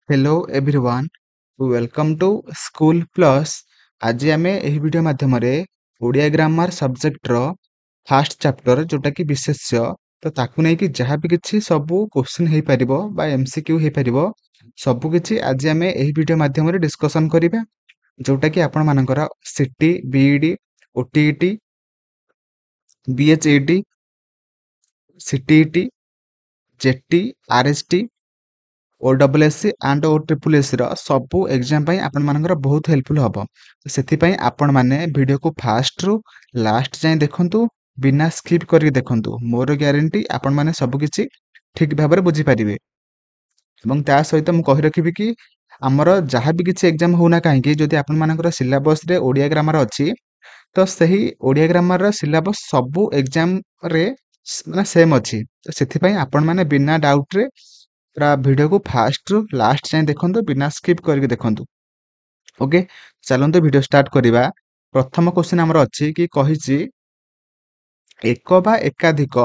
Hello everyone welcome to School Plus. आज आम यह वीडियो माध्यम ओडिया ग्रामर सब्जेक्ट रो फास्ट चैप्टर जोटा कि विशेष्य तो ताकू नहीं कि जहाँ भी किसी सबू क्वेश्चन हो पारिबो बा एमसीक्यू हो पारिबो सबू किछि आज आम यह वीडियो माध्यम डिस्कशन करिबा जोटा कि आपण मानकर CT BEd OTET BHET CTET JT RST OWSSC and O triple S सबू एग्जाम आपण मानकर बहुत हेल्पफुल हम से आपण मैंने वीडियो को फास्ट रु लास्ट जाए देखंतु बिना स्किप करके देखंतु मोर ग्यारंटी आपण माने सब किछि ठीक भाव में बुझीपारे। এবং ତା ସହିତ ମୁଁ କହି ରଖିବି କି ଆମର ଯାହା ବି କିଛି ଏକ୍ଜାମ ହଉନା କାହିଁକି ଯଦି ଆପଣ ମାନଙ୍କର ସିଲାବସରେ ଓଡ଼ିଆ ଗ୍ରାମାର ଅଛି ତ ସେହି ଓଡ଼ିଆ ଗ୍ରାମାରର ସିଲାବସ ସବୁ ଏକ୍ଜାମରେ ମାନେ ସେମ୍ ଅଛି। ତ ସେଥିପାଇଁ ଆପଣମାନେ ବିନା ଡାଉଟରେ ପୁରା ଭିଡ଼ିଓକୁ ଫାଷ୍ଟରୁ ଲାଷ୍ଟ ଯାଏଁ ଦେଖନ୍ତୁ ବିନା ସ୍କିପ୍ କରିକି ଦେଖନ୍ତୁ। ଓକେ, ଚାଲନ୍ତୁ ଭିଡ଼ିଓ ଷ୍ଟାର୍ଟ କରିବା। ପ୍ରଥମ କ୍ୱେଶ୍ଚିନ୍ ଆମର ଅଛି କି କହିଛି ଏକ ବା ଏକାଧିକ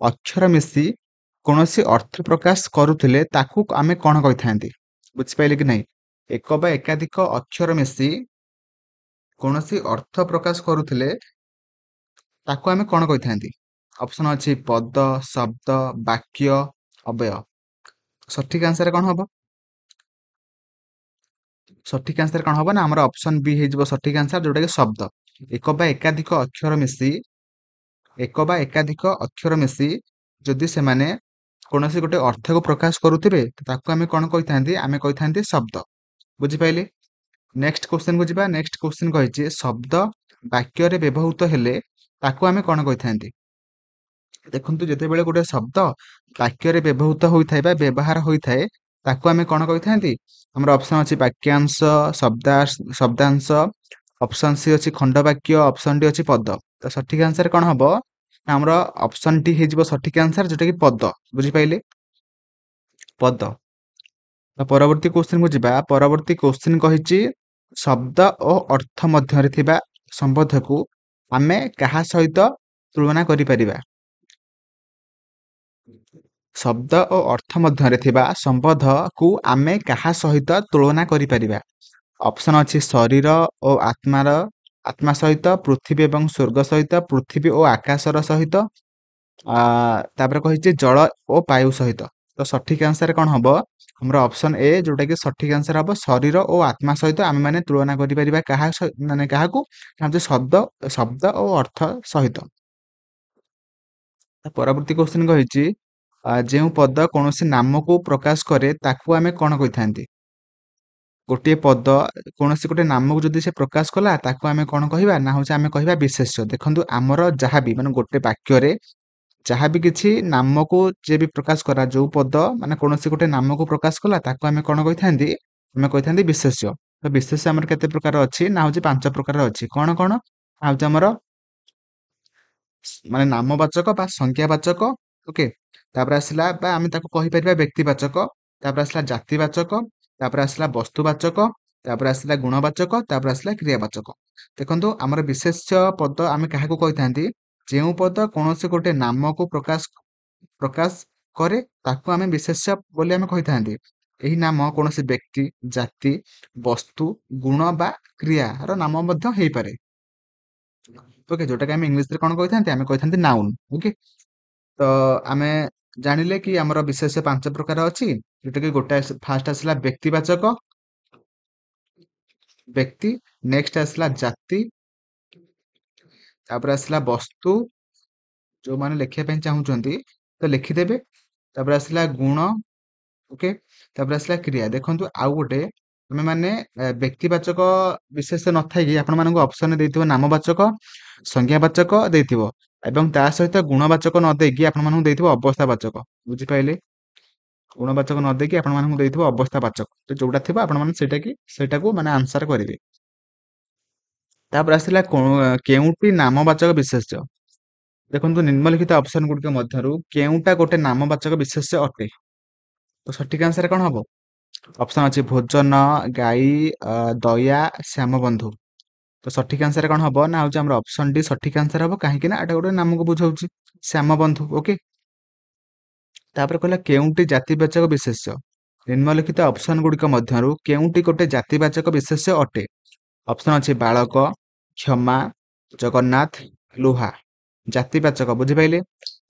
ଅକ୍ଷର ମିଶି କୌଣସି ଅର୍ଥ ପ୍ରକାଶ କରୁଥିଲେ ତାକୁ ଆମେ କ'ଣ କହିଥାନ୍ତି? ବୁଝିପାରିଲେ କି ନାହିଁ? ଏକ ବା ଏକାଧିକ ଅକ୍ଷର ମିଶି କୌଣସି ଅର୍ଥ ପ୍ରକାଶ କରୁଥିଲେ ତାକୁ ଆମେ କ'ଣ କହିଥାନ୍ତି? ଅପସନ ଅଛି ପଦ, ଶବ୍ଦ, ବାକ୍ୟ, ଅବୟ। ସଠିକ ଆନ୍ସର କ'ଣ ହବ? ସଠିକ ଆନ୍ସର କ'ଣ ହବ ନା ଆମର ଅପସନ ବି ହେଇଯିବ ସଠିକ ଆନ୍ସର, ଯୋଉଟା କି ଶବ୍ଦ। ଏକ ବା ଏକାଧିକ ଅକ୍ଷର ମିଶି ଯଦି ସେମାନେ କୌଣସି ଗୋଟେ ଅର୍ଥକୁ ପ୍ରକାଶ କରୁଥିବେ ତାକୁ ଆମେ କ'ଣ କହିଥାନ୍ତି? ଆମେ କହିଥାନ୍ତି ଶବ୍ଦ। ବୁଝିପାରିଲେ? ନେକ୍ସଟ କ୍ୱେଶ୍ଚନ କୁ ଯିବା। ନେକ୍ସଟ କ୍ୱେଶ୍ଚନ କହିଛି ଶବ୍ଦ ବାକ୍ୟରେ ବ୍ୟବହୃତ ହେଲେ ତାକୁ ଆମେ କ'ଣ କହିଥାନ୍ତି? ଦେଖନ୍ତୁ ଯେତେବେଳେ ଗୋଟେ ଶବ୍ଦ ବାକ୍ୟରେ ବ୍ୟବହୃତ ହୋଇଥାଏ ବା ବ୍ୟବହାର ହୋଇଥାଏ ତାକୁ ଆମେ କ'ଣ କହିଥାନ୍ତି? ଆମର ଅପସନ ଅଛି ବାକ୍ୟାଂଶ, ଶବ୍ଦାଂଶ, ଅପସନ ସି ଅଛି ଖଣ୍ଡ ବାକ୍ୟ, ଅପସନ ଡି ଅଛି ପଦ। ତ ସଠିକ ଆନ୍ସର କ'ଣ ହବ? ଆମର ଅପସନ ଡି ହେଇଯିବ ସଠିକ ଆନ୍ସର, ଯୋଉଟା କି ପଦ। ବୁଝିପାରିଲେ? ପଦ। ପରବର୍ତ୍ତୀ କ୍ୱେଶ୍ଚନ କୁ ଯିବା। ପରବର୍ତ୍ତୀ କ୍ୱେଶ୍ଚନ କହିଛି ଶବ୍ଦ ଓ ଅର୍ଥ ମଧ୍ୟରେ ଥିବା ସମ୍ବନ୍ଧକୁ ଆମେ କାହା ସହିତ ତୁଳନା କରିପାରିବା? ଶବ୍ଦ ଓ ଅର୍ଥ ମଧ୍ୟରେ ଥିବା ସମ୍ବନ୍ଧକୁ ଆମେ କାହା ସହିତ ତୁଳନା କରିପାରିବା? ଅପସନ ଅଛି ଶରୀର ଓ ଆତ୍ମା ସହିତ, ପୃଥିବୀ ଏବଂ ସ୍ୱର୍ଗ ସହିତ, ପୃଥିବୀ ଓ ଆକାଶର ସହିତ, ତାପରେ କହିଛି ଜଳ ଓ ବାୟୁ ସହିତ। ତ ସଠିକ ଆନ୍ସର କ'ଣ ହବ? ଆମର ଅପସନ ଏ, ଯୋଉଟା କି ସଠିକ ଆନ୍ସର ହବ ଶରୀର ଓ ଆତ୍ମା ସହିତ ଆମେ ମାନେ ତୁଳନା କରିପାରିବା କାହାକୁ? ଶବ୍ଦ ଓ ଅର୍ଥ ସହିତ। ପରବର୍ତ୍ତୀ କ୍ୱେଶ୍ଚନ କହିଛି ଯେଉଁ ପଦ କୌଣସି ନାମକୁ ପ୍ରକାଶ କରେ ତାକୁ ଆମେ କ'ଣ କହିଥାନ୍ତି? ଗୋଟିଏ ପଦ କୌଣସି ଗୋଟେ ନାମକୁ ଯଦି ସେ ପ୍ରକାଶ କଲା ତାକୁ ଆମେ କ'ଣ କହିବା? ନା ହଉଛି ଆମେ କହିବା ବିଶେଷ୍ୟ। ଦେଖନ୍ତୁ ଆମର ଯାହାବି ମାନେ ଗୋଟେ ବାକ୍ୟରେ ଯାହାବି କିଛି ନାମକୁ ଯିଏ ବି ପ୍ରକାଶ କଲା, ଯୋଉ ପଦ ମାନେ କୌଣସି ଗୋଟେ ନାମକୁ ପ୍ରକାଶ କଲା ତାକୁ ଆମେ କ'ଣ କହିଥାନ୍ତି? ଆମେ କହିଥାନ୍ତି ବିଶେଷ୍ୟ। ତ ବିଶେଷ୍ୟ ଆମର କେତେ ପ୍ରକାର ଅଛି? ନା ହଉଛି 5 ପ୍ରକାର ଅଛି। କ'ଣ କ'ଣ? ହଉଛି ଆମର ମାନେ ନାମବାଚକ ବା ସଂଜ୍ଞାବାଚକ, ଓକେ। ତାପରେ ଆସିଲା ବା ଆମେ ତାକୁ କହିପାରିବା ବ୍ୟକ୍ତିବାଚକ, ତାପରେ ଆସିଲା ଜାତିବାଚକ, ତାପରେ ଆସିଲା ବସ୍ତୁବାଚକ, ତାପରେ ଆସିଲା ଗୁଣବାଚକ, ତାପରେ ଆସିଲା କ୍ରିୟାବାଚକ। ଦେଖନ୍ତୁ ଆମର ବିଶେଷ୍ୟ ପଦ ଆମେ କାହାକୁ କହିଥାନ୍ତି? ଯେଉଁ ପଦ କୌଣସି ଗୋଟେ ନାମକୁ ପ୍ରକାଶ କରେ ତାକୁ ଆମେ ବିଶେଷ୍ୟ ବୋଲି ଆମେ କହିଥାନ୍ତି। ଏହି ନାମ କୌଣସି ବ୍ୟକ୍ତି, ଜାତି, ବସ୍ତୁ, ଗୁଣ ବା କ୍ରିୟାର ନାମ ମଧ୍ୟ ହେଇପାରେ। ଓକେ, ଯୋଉଟାକି ଆମେ ଇଂଲିଶରେ କ'ଣ କହିଥାନ୍ତି? ଆମେ କହିଥାନ୍ତି ନାଉନ। ଓକେ, ତ ଆମେ ଜାଣିଲେ କି ଆମର ବିଶେଷ 5 ପ୍ରକାର ଅଛି, ଯୋଉଟା କି ଗୋଟାଏ ଫାଷ୍ଟ ଆସିଲା ବ୍ୟକ୍ତିବାଚକ ବ୍ୟକ୍ତି, ନେକ୍ସଟ ଆସିଲା ଜାତି, ତାପରେ ଆସିଲା ବସ୍ତୁ, ଯୋଉମାନେ ଲେଖିବା ପାଇଁ ଚାହୁଁଛନ୍ତି ତ ଲେଖିଦେବେ, ତାପରେ ଆସିଲା ଗୁଣ, ଓକେ, ତାପରେ ଆସିଲା କ୍ରିୟା। ଦେଖନ୍ତୁ ଆଉ ଗୋଟେ ଆମେ ମାନେ ବ୍ୟକ୍ତିବାଚକ ବିଶେଷ ନଥାଇକି ଆପଣ ମାନଙ୍କୁ ଅପସନରେ ଦେଇଥିବ ନାମବାଚକ, ସଂଜ୍ଞାବାଚକ ଦେଇଥିବ ଏବଂ ତା ସହିତ ଗୁଣବାଚକ ନ ଦେଇକି ଆପଣ ମାନଙ୍କୁ ଦେଇଥିବ ଅବସ୍ଥାବାଚକ। ବୁଝିପାରିଲେ? ଗୁଣବାଚକ ନ ଦେଇକି ଆପଣ ମାନଙ୍କୁ ଦେଇଥିବ ଅବସ୍ଥାବାଚକ। ତ ଯୋଉଟା ଥିବ ଆପଣ ମାନେ ସେଇଟାକୁ ମାନେ ଆନ୍ସର କରିବେ। ତାପରେ ଆସିଲା କେଉଁଟି ନାମବାଚକ ବିଶେଷ୍ୟ। ଦେଖନ୍ତୁ ନିମ୍ନଲିଖିତ ଅପସନ ଗୁଡ଼ିକ ମଧ୍ୟରୁ କେଉଁଟା ଗୋଟେ ନାମବାଚକ ବିଶେଷ୍ୟ ଅଟେ? ତ ସଠିକ ଆନ୍ସର କ'ଣ ହବ? ଅପସନ ଅଛି ଭୋଜନ, ଗାଈ, ଦୟା, ଶ୍ୟାମବନ୍ଧୁ। ତ ସଠିକ ଆନ୍ସର କ'ଣ ହବ? ନା ହଉଛି ଆମର ଅପସନ ଡି ସଠିକ ଆନ୍ସର ହବ, କାହିଁକି ନା ଏଟା ଗୋଟେ ନାମକୁ ବୁଝାଉଛି ଶ୍ୟାମବନ୍ଧୁ। ଓକେ, ତାପରେ କହିଲା କେଉଁଟି ଜାତିବାଚକ ବିଶେଷ୍ୟ। ନିମ୍ନଲିଖିତ ଅପସନ ଗୁଡ଼ିକ ମଧ୍ୟରୁ କେଉଁଟି ଗୋଟେ ଜାତିବାଚକ ବିଶେଷ୍ୟ ଅଟେ? ଅପସନ ଅଛି ବାଳକ, କ୍ଷମା, ଜଗନ୍ନାଥ, ଲୁହା। ଜାତିବାଚକ ବୁଝିପାଇଲେ?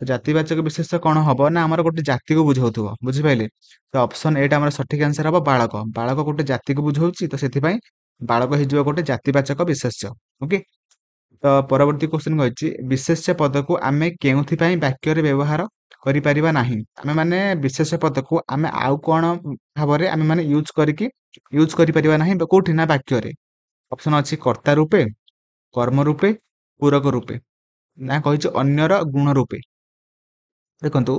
ଜାତିବାଚକ ବିଶେଷ୍ୟ କଣ ହବ ନା ଆମର ଗୋଟେ ଜାତିକୁ ବୁଝାଉଥିବ, ବୁଝିପାଇଲେ? ତ ଅପସନ ଏଟା ଆମର ସଠିକ ଆନ୍ସର ହବ ବାଳକ। ବାଳକ ଗୋଟେ ଜାତିକୁ ବୁଝାଉଛି, ତ ସେଥିପାଇଁ ବାଳକ ହେଇଯିବ ଗୋଟେ ଜାତିବାଚକ ବିଶେଷ୍ୟ। ଓକେ। ତ ପରବର୍ତ୍ତୀ କ୍ୱେଶ୍ଚନ କହିଛି ବିଶେଷ୍ୟ ପଦକୁ ଆମେ କେଉଁଥିପାଇଁ ବାକ୍ୟରେ ବ୍ୟବହାର କରିପାରିବା ନାହିଁ? ଆମେ ମାନେ ବିଶେଷ୍ୟ ପଦକୁ ଆମେ ଆଉ କଣ ଭାବରେ ଆମେ ମାନେ ୟୁଜ କରିପାରିବା ନାହିଁ କୋଉଠି ନା ବାକ୍ୟରେ। ଅପସନ ଅଛି କର୍ତ୍ତା ରୂପେ, କର୍ମ ରୂପେ, ପୂରକ ରୂପେ, ନା କହିଛି ଅନ୍ୟର ଗୁଣ ରୂପେ। ଦେଖନ୍ତୁ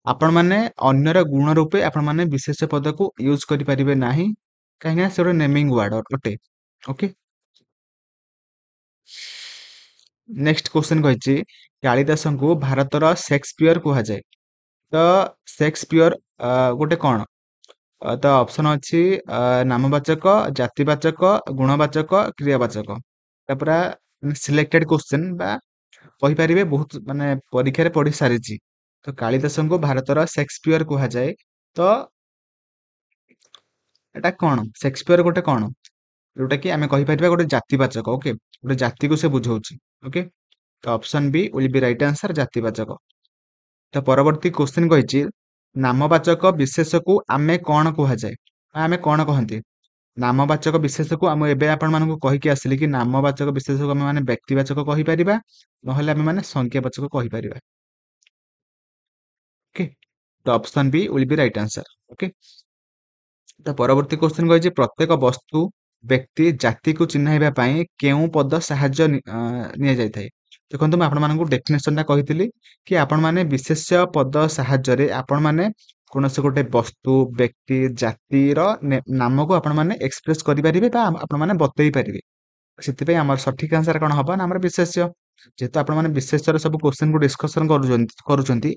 ଆପଣମାନେ ଅନ୍ୟର ଗୁଣ ରୂପେ ଆପଣମାନେ ବିଶେଷ୍ୟ ପଦକୁ ୟୁଜ କରିପାରିବେ ନାହିଁ, କାହିଁକିନା ସେ ଗୋଟେ ନେମିଂ ୱାର୍ଡ ଅଟେ। ଓକେ। ନେକ୍ସଟ କ୍ୱେଶ୍ଚନ କହିଛି କାଳିଦାସଙ୍କୁ ଭାରତର ସେକ୍ସପିୟର କୁହାଯାଏ। ତ ସେକ୍ସପିୟର ଗୋଟେ କଣ? ତ ଅପସନ ଅଛି ନାମବାଚକ, ଜାତିବାଚକ, ଗୁଣବାଚକ, କ୍ରିୟାବାଚକ। ତା ପୁରା ସିଲେକ୍ଟେଡ କ୍ୱେଶ୍ଚନ ବା କହିପାରିବେ ବହୁତ ମାନେ ପରୀକ୍ଷାରେ ପଢି ସାରିଛି। ତ କାଳିଦାସଙ୍କୁ ଭାରତର ସେକ୍ସପିୟର କୁହାଯାଏ। ତ ଏଟା କଣ? ସେକ୍ସପିୟର ଗୋଟେ କଣ? ଯୋଉଟା କି ଆମେ କହିପାରିବା ଗୋଟେ ଜାତିବାଚକ। ଓକେ, ଗୋଟେ ଜାତିକୁ ସେ ବୁଝଉଛି। ଓକେ, ତ option B will be right answer, ଜାତିବାଚକ। ତ ପରବର୍ତ୍ତୀ କ୍ୱେଶ୍ଚନ କହିଛି ନାମବାଚକ ବିଶେଷକୁ ଆମେ କଣ କୁହାଯାଏ? ଆମେ କଣ କହନ୍ତି? ନାମବାଚକ ବିଶେଷକୁ ଆମେ ଏବେ ଆପଣମାନଙ୍କୁ କହିକି ଆସିଲି କି ନାମବାଚକ ବିଶେଷକୁ ଆମେ ମାନେ ବ୍ୟକ୍ତିବାଚକ କହିପାରିବା, ନହେଲେ ଆମେ ମାନେ ସଂଖ୍ୟାବାଚକ କହିପାରିବା। ଓକେ, ତ option B will be right answer. Okay. ତ ପରବର୍ତ୍ତୀ କ୍ୱେଶ୍ଚନ କହିଛି ପ୍ରତ୍ୟେକ ବସ୍ତୁ, ବ୍ୟକ୍ତି, ଜାତିକୁ ଚିହ୍ନାଇବା ପାଇଁ କେଉଁ ପଦ ସାହାଯ୍ୟ ନିଆଯାଇଥାଏ? ଦେଖନ୍ତୁ ମୁଁ ଆପଣମାନଙ୍କୁ ଡେଫିନେସନ ଟା କହିଥିଲି କି ଆପଣମାନେ ବିଶେଷ୍ୟ ପଦ ସାହାଯ୍ୟରେ ଆପଣମାନେ କୌଣସି ଗୋଟେ ବସ୍ତୁ, ବ୍ୟକ୍ତି, ଜାତିର ନାମକୁ ଆପଣମାନେ ଏକ୍ସପ୍ରେସ କରିପାରିବେ ବା ଆପଣମାନେ ବତେଇ ପାରିବେ। ସେଥିପାଇଁ ଆମର ସଠିକ ଆନ୍ସର କଣ ହବ ନା ଆମର ବିଶେଷ୍ୟ। ଯେହେତୁ ଆପଣମାନେ ବିଶେଷ୍ୟର ସବୁ କ୍ୱେଶ୍ଚନ କୁ ଡିସ୍କସନ କରୁଛନ୍ତି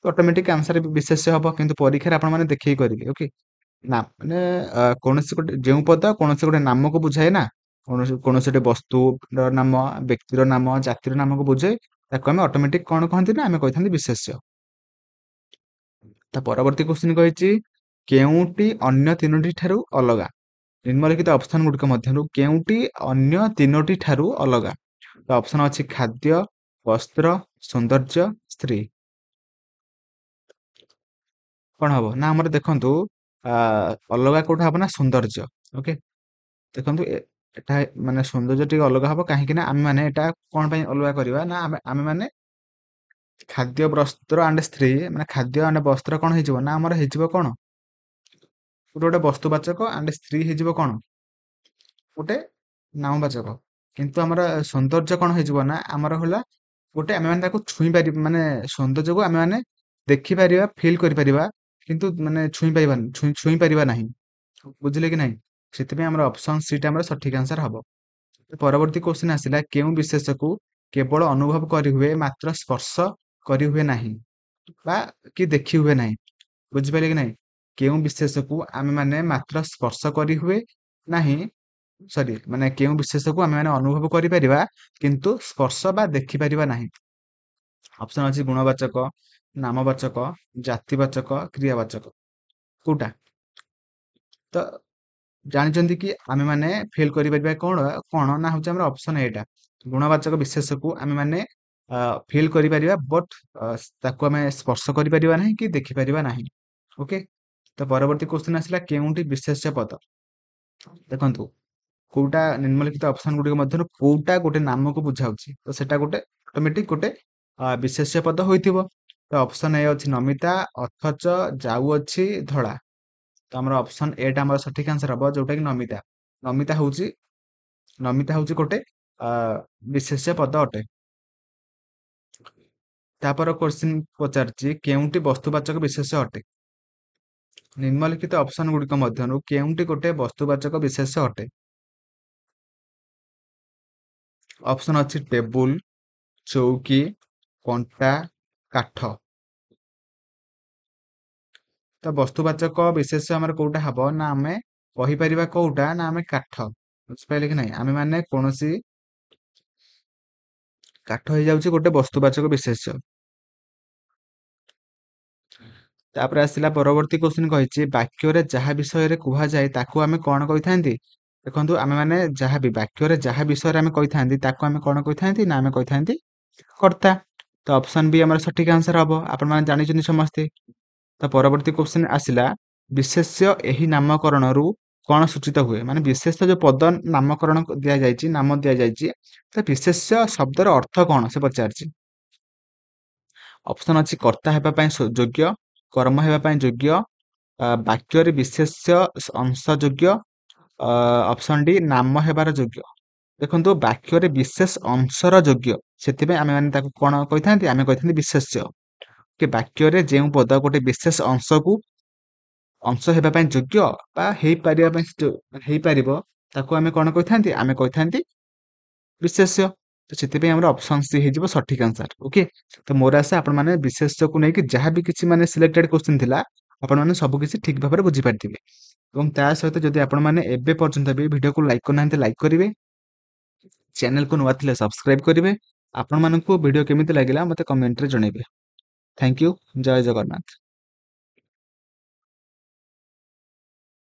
ଅଟୋମେଟିକ ଆନ୍ସର ବିଶେଷ୍ୟ ହବ, କିନ୍ତୁ ପରୀକ୍ଷାରେ ଆପଣମାନେ ଦେଖେଇ କରିବେ। ଓକେ, ନା ମାନେ କୌଣସି ଗୋଟେ ଯେଉଁ ପଦ କୌଣସି ଗୋଟେ ନାମକୁ ବୁଝାଏ ନା, କୌଣସି ଗୋଟେ ବସ୍ତୁର ନାମ, ବ୍ୟକ୍ତିର ନାମ, ଜାତିର ନାମକୁ ବୁଝେ, ତାକୁ ଆମେ ଅଟୋମେଟିକ କଣ କହନ୍ତି ନା ଆମେ କହିଥାନ୍ତି ବିଶେଷ୍ୟ। ତା ପରବର୍ତ୍ତୀ କ୍ୱେଶ୍ଚନ କହିଛି କେଉଁଟି ଅନ୍ୟ ତିନୋଟି ଠାରୁ ଅଲଗା? ନିମ୍ନଲିଖିତ ଅପସନ ଗୁଡ଼ିକ ମଧ୍ୟରୁ କେଉଁଟି ଅନ୍ୟ ତିନୋଟି ଠାରୁ ଅଲଗା? ତ ଅପସନ ଅଛି ଖାଦ୍ୟ, ବସ୍ତ୍ର, ସୌନ୍ଦର୍ଯ୍ୟ, ସ୍ତ୍ରୀ। କଣ ହବ ନା ଆମର ଦେଖନ୍ତୁ ଅଲଗା କୋଉଟା ହବ ନା ସୌନ୍ଦର୍ଯ୍ୟ। ଓକେ, ଦେଖନ୍ତୁ ଏଟା ମାନେ ସୌନ୍ଦର୍ଯ୍ୟ ଟିକେ ଅଲଗା ହବ, କାହିଁକି ନା ଆମେ ମାନେ ଏଟା କଣ ପାଇଁ ଅଲଗା କରିବା ନା ଆମେ ମାନେ ଖାଦ୍ୟ, ବସ୍ତ୍ର ଆଣ୍ଡ ସ୍ତ୍ରୀ, ମାନେ ଖାଦ୍ୟ ଆଣ୍ଡ ବସ୍ତ୍ର କଣ ହେଇଯିବ ନା ଆମର ହେଇଯିବ କଣ ଗୋଟେ ବସ୍ତୁବାଚକ, ଆଣ୍ଡ ସ୍ତ୍ରୀ ହେଇଯିବ କଣ ଗୋଟେ ନାମବାଚକ। କିନ୍ତୁ ଆମର ସୌନ୍ଦର୍ଯ୍ୟ କଣ ହେଇଯିବ ନା ଆମର ହେଲା ଗୋଟେ ଆମେ ମାନେ ତାକୁ ଛୁଇଁ ପାରିବା, ମାନେ ସୌନ୍ଦର୍ଯ୍ୟକୁ ଆମେ ମାନେ ଦେଖିପାରିବା, ଫିଲ୍ କରିପାରିବା, କିନ୍ତୁ ମାନେ ଛୁଇଁ ପାରିବା ନାହିଁ। ବୁଝିଲେ କି ନାହିଁ? ସେଥିପାଇଁ ଆମର ଅପସନ ସି ଟା ଆମର ସଠିକ ଆନ୍ସର ହବ। ପରବର୍ତ୍ତୀ କ୍ୱେଶ୍ଚନ ଆସିଲା କେଉଁ ବିଶେଷକୁ କେବଳ ଅନୁଭବ କରିହୁଏ ମାତ୍ର ସ୍ପର୍ଶ କରିହୁଏ ନାହିଁ ବା କି ଦେଖି ହୁଏ ନାହିଁ? ବୁଝିପାରିଲେ କି ନାହିଁ? କେଉଁ ବିଶେଷକୁ ଆମେ ମାନେ ମାତ୍ର ସ୍ପର୍ଶ କରି ହୁଏ ନାହିଁ, ସରି ମାନେ କେଉଁ ବିଶେଷକୁ ଆମେ ମାନେ ଅନୁଭବ କରିପାରିବା କିନ୍ତୁ ସ୍ପର୍ଶ ବା ଦେଖିପାରିବା ନାହିଁ? ଅପସନ ଅଛି ଗୁଣବାଚକ, ନାମବାଚକ, ଜାତିବାଚକ, କ୍ରିୟାବାଚକ। କୋଉଟା? ତ ଜାଣିଛନ୍ତି କି ଆମେ ମାନେ ଫେଲ କରିପାରିବା କଣ କଣ ନା ହଉଛି ଆମର ଅପସନ ଏଟା। ଗୁଣବାଚକ ବିଶେଷକୁ ଆମେ ମାନେ ଫିଲ୍ କରିପାରିବା, ବଟ ତାକୁ ଆମେ ସ୍ପର୍ଶ କରିପାରିବା ନାହିଁ କି ଦେଖିପାରିବା ନାହିଁ। ଓକେ, ତ ପରବର୍ତ୍ତୀ କ୍ୱେଶ୍ଚନ ଆସିଲା କେଉଁଟି ବିଶେଷ୍ୟ ପଦ? ଦେଖନ୍ତୁ କୋଉଟା ନିମ୍ନଲିଖିତ ଅପସନ ଗୁଡିକ ମଧ୍ୟରୁ କୋଉଟା ଗୋଟେ ନାମକୁ ବୁଝାଉଛି, ତ ସେଟା ଗୋଟେ ଅଟୋମେଟିକ ଗୋଟେ ବିଶେଷ୍ୟ ପଦ ହୋଇଥିବ। ତ ଅପସନ ଏ ଅଛି ନମିତା, ଅଥଚ, ଯାଉଅଛି, ଧଳା। ତ ଆମର ଅପସନ ଏ ଟା ଆମର ସଠିକ ଆନ୍ସର ହବ, ଯୋଉଟା କି ନମିତା। ନମିତା ହଉଛି ଗୋଟେ ବିଶେଷ୍ୟ ପଦ ଅଟେ। ତାପରେ କ୍ୱେଶ୍ଚନ ପଚାରିଛି କେଉଁଟି ବସ୍ତୁବାଚକ ବିଶେଷ୍ୟ ଅଟେ? ନିମ୍ନଲିଖିତ ଅପସନ ଗୁଡିକ ମଧ୍ୟରୁ କେଉଁଟି ଗୋଟେ ବସ୍ତୁବାଚକ ବିଶେଷ୍ୟ ଅଟେ? ଅପସନ ଅଛି ଟେବୁଲ, ଚୌକି, କଣ୍ଟା, କାଠ। ତ ବସ୍ତୁବାଚକ ବିଶେଷ୍ୟ ଆମର କୋଉଟା ହବ ନା ଆମେ କହିପାରିବା କୋଉଟା ନା ଆମେ କାଠ। ବୁଝିପାରିଲେ କି ନାହିଁ? ଆମେ ମାନେ କୌଣସି କାଠ ହେଇଯାଉଛି ଗୋଟେ ବସ୍ତୁବାଚକ ବିଶେଷ୍ୟ। ତାପରେ ଆସିଲା ପରବର୍ତ୍ତୀ କ୍ୱେଶ୍ଚିନ୍ କହିଛି ବାକ୍ୟରେ ଯାହା ବିଷୟରେ କୁହାଯାଏ ତାକୁ ଆମେ କଣ କହିଥାନ୍ତି? ଦେଖନ୍ତୁ ଆମେମାନେ ଯାହାବି ବାକ୍ୟରେ ଯାହା ବିଷୟରେ ଆମେ କହିଥାନ୍ତି ତାକୁ ଆମେ କଣ କହିଥାନ୍ତି ନା ଆମେ କହିଥାନ୍ତି କର୍ତ୍ତା। ତ ଅପସନ୍ ବି ଆମର ସଠିକ ଆନ୍ସର ହବ। ଆପଣମାନେ ଜାଣିଛନ୍ତି ସମସ୍ତେ। ତ ପରବର୍ତ୍ତୀ କ୍ୱେଶ୍ଚିନ୍ ଆସିଲା ବିଶେଷ୍ୟ ଏହି ନାମକରଣରୁ କଣ ସୂଚିତ ହୁଏ? ମାନେ ବିଶେଷ୍ୟ ଯୋଉ ପଦ ନାମକରଣ ଦିଆଯାଇଛି ନାମ ଦିଆଯାଇଛି ତ ବିଶେଷ୍ୟ ଶବ୍ଦର ଅର୍ଥ କଣ ସେ ପଚାରିଛି। ଅପସନ୍ ଅଛି କର୍ତ୍ତା ହେବା ପାଇଁ ଯୋଗ୍ୟ, କର୍ମ ହେବା ପାଇଁ ଯୋଗ୍ୟ, ବାକ୍ୟରେ ବିଶେଷ୍ୟ ଅଂଶ ଯୋଗ୍ୟ, ଅପସନ୍ ଡି ନାମ ହେବାର ଯୋଗ୍ୟ। ଦେଖନ୍ତୁ ବାକ୍ୟରେ ବିଶେଷ ଅଂଶର ଯୋଗ୍ୟ, ସେଥିପାଇଁ ଆମେ ମାନେ ତାକୁ କଣ କହିଥାନ୍ତି? ଆମେ କହିଥାନ୍ତି ବିଶେଷ୍ୟ। କି ବାକ୍ୟରେ ଯେଉଁ ପଦ ଗୋଟେ ବିଶେଷ ଅଂଶ ହେବା ପାଇଁ ଯୋଗ୍ୟ ବା ହେଇପାରିବା ପାଇଁ ହେଇପାରିବ ତାକୁ ଆମେ କଣ କହିଥାନ୍ତି? ଆମେ କହିଥାନ୍ତି ବିଶେଷ୍ୟ। ତ ସେଥିପାଇଁ ଆମର ଅପସନ୍ ସି ହେଇଯିବ ସଠିକ ଆନ୍ସର। ଓକେ, ତ ମୋର ଆଶା ଆପଣମାନେ ବିଶେଷ୍ୟକୁ ନେଇକି ଯାହା ବି କିଛି ମାନେ ସିଲେକ୍ଟେଡ କ୍ୱେଶ୍ଚିନ୍ ଥିଲା ଆପଣମାନେ ସବୁ କିଛି ଠିକ ଭାବରେ ବୁଝିପାରିଥିବେ। ଏବଂ ତା ସହିତ ଯଦି ଆପଣମାନେ ଏବେ ପର୍ଯ୍ୟନ୍ତ ବି ଭିଡ଼ିଓକୁ ଲାଇକ୍ କରିନାହାନ୍ତି ଲାଇକ୍ କରିବେ, ଚ୍ୟାନେଲକୁ ନୂଆ ଥିଲେ ସବସ୍କ୍ରାଇବ କରିବେ। ଆପଣମାନଙ୍କୁ ଭିଡ଼ିଓ କେମିତି ଲାଗିଲା ମୋତେ କମେଣ୍ଟରେ ଜଣାଇବେ। Thank you. ଜୟ ଜଗନ୍ନାଥ।